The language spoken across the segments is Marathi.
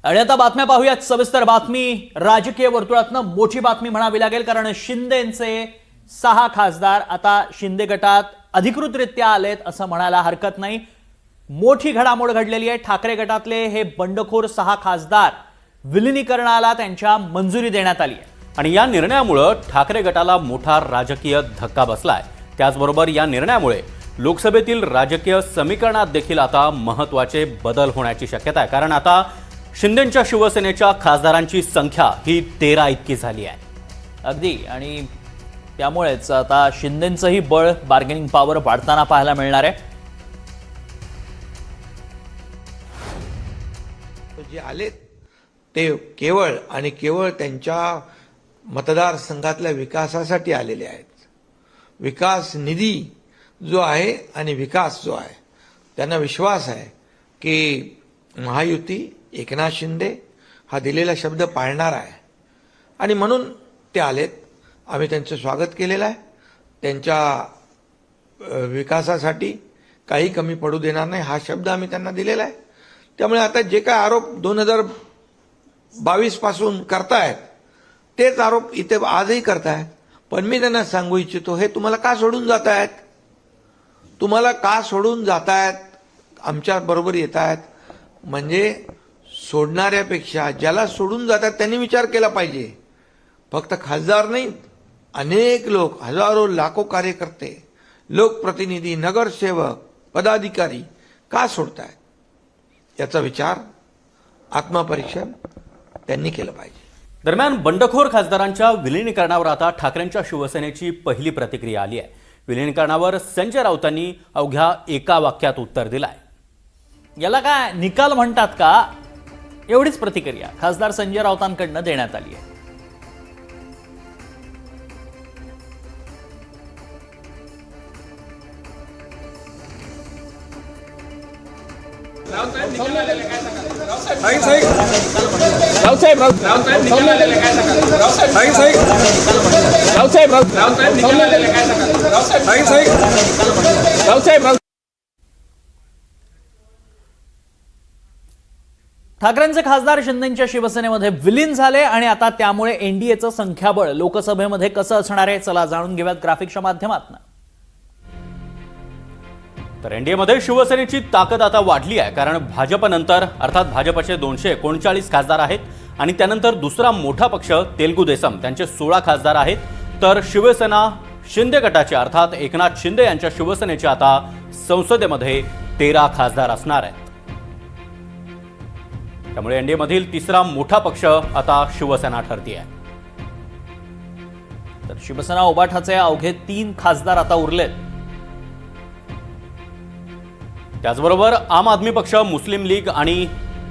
आणि आता बातम्या पाहूयात सविस्तर बातमी। राजकीय वर्तुळातनं मोठी बातमी म्हणावी लागेल, कारण शिंदेंचे 6 खासदार आता शिंदे गटात अधिकृतरित्या आलेत असं म्हणायला हरकत नाही। मोठी घडामोड घडलेली आहे। ठाकरे गटातले हे बंडखोर 6 खासदार विलीनीकरणाला त्यांच्या मंजुरी देण्यात आली आहे आणि या निर्णयामुळे ठाकरे गटाला मोठा राजकीय धक्का बसलाय। त्याचबरोबर या निर्णयामुळे लोकसभेतील राजकीय समीकरणात देखील आता महत्त्वाचे बदल होण्याची शक्यता आहे, कारण आता शिंदेंच्या शिवसेनेच्या खासदारांची संख्या ही 13 इतकी झाली आहे। अगदी, आणि त्यामुळेच आता शिंदेंचंही बळ, बार्गेनिंग पॉवर वाढताना पाहायला मिळणार आहे। जे आले ते केवळ आणि केवळ त्यांच्या मतदारसंघातल्या विकासासाठी आलेले आहेत। विकास निधी जो आहे आणि विकास जो आहे, त्यांना विश्वास आहे की महायुती, एकनाथ शिंदे हा दिलेला शब्द पाळणार आहे आणि म्हणून ते आलेत। आम्ही त्यांचं स्वागत केलेलं आहे। त्यांच्या विकासासाठी काही कमी पडू देणार नाही हा शब्द आम्ही त्यांना दिलेला आहे। त्यामुळे आता जे काय आरोप 2022 पासून करतायत तेच आरोप इथे आजही करतायत, पण मी त्यांना सांगू इच्छितो, हे तुम्हाला का सोडून जात आहेत? तुम्हाला का सोडून जात आहेत? आमच्या बरोबर येत आहेत म्हणजे सोडणाऱ्यापेक्षा ज्याला सोडून जातात त्यांनी विचार केला पाहिजे। फक्त खासदार नाही, अनेक लोक, हजारो लाखो कार्यकर्ते, लोकप्रतिनिधी, नगरसेवक, पदाधिकारी का सोडतायत याचा विचार, आत्मपरीक्षण त्यांनी केलं पाहिजे। दरम्यान बंडखोर खासदारांच्या विलीनीकरणावर आता ठाकरेंच्या शिवसेनेची पहिली प्रतिक्रिया आली आहे। विलीनीकरणावर संजय राऊतांनी अवघ्या एका वाक्यात उत्तर दिलंय। याला काय निकाल म्हणतात का? एवढीच प्रतिक्रिया खासदार संजय राऊतांकडून देण्यात आली आहे। ठाकरेंचे खासदार शिंदेंच्या शिवसेनेमध्ये विलीन झाले आणि आता त्यामुळे एनडीएचं संख्याबळ लोकसभेमध्ये कसं असणार आहे, चला जाणून घेऊयात ग्राफिक्सच्या माध्यमातून। तर एनडीएमध्ये शिवसेनेची ताकद आता वाढली आहे, कारण भाजपनंतर अर्थात भाजपचे 239 खासदार आहेत आणि त्यानंतर दुसरा मोठा पक्ष तेलुगू देसम त्यांचे 16 खासदार आहेत, तर शिवसेना शिंदे गटाचे अर्थात एकनाथ शिंदे यांच्या शिवसेनेचे आता संसदेमध्ये 13 खासदार असणार आहेत। त्यामुळे एनडीएमधील तिसरा मोठा पक्ष आता शिवसेना ठरतीये। तर शिवसेना उबाठाचे अवघे 3 खासदार आता उरलेत। त्याचबरोबर आम आदमी पक्ष, मुस्लिम लीग आणि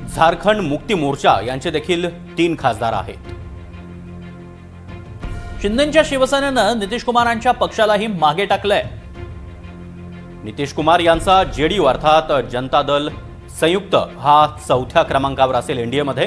झारखंड मुक्ती मोर्चा यांचे देखील 3 खासदार आहेत। शिंदेंच्या शिवसेनेनं नितीश कुमारांच्या पक्षालाही मागे टाकलंय। नितीश कुमार यांचा जेडीयू अर्थात जनता दल संयुक्त हा 4थ्या क्रमांकावर असेल एनडीएमध्ये।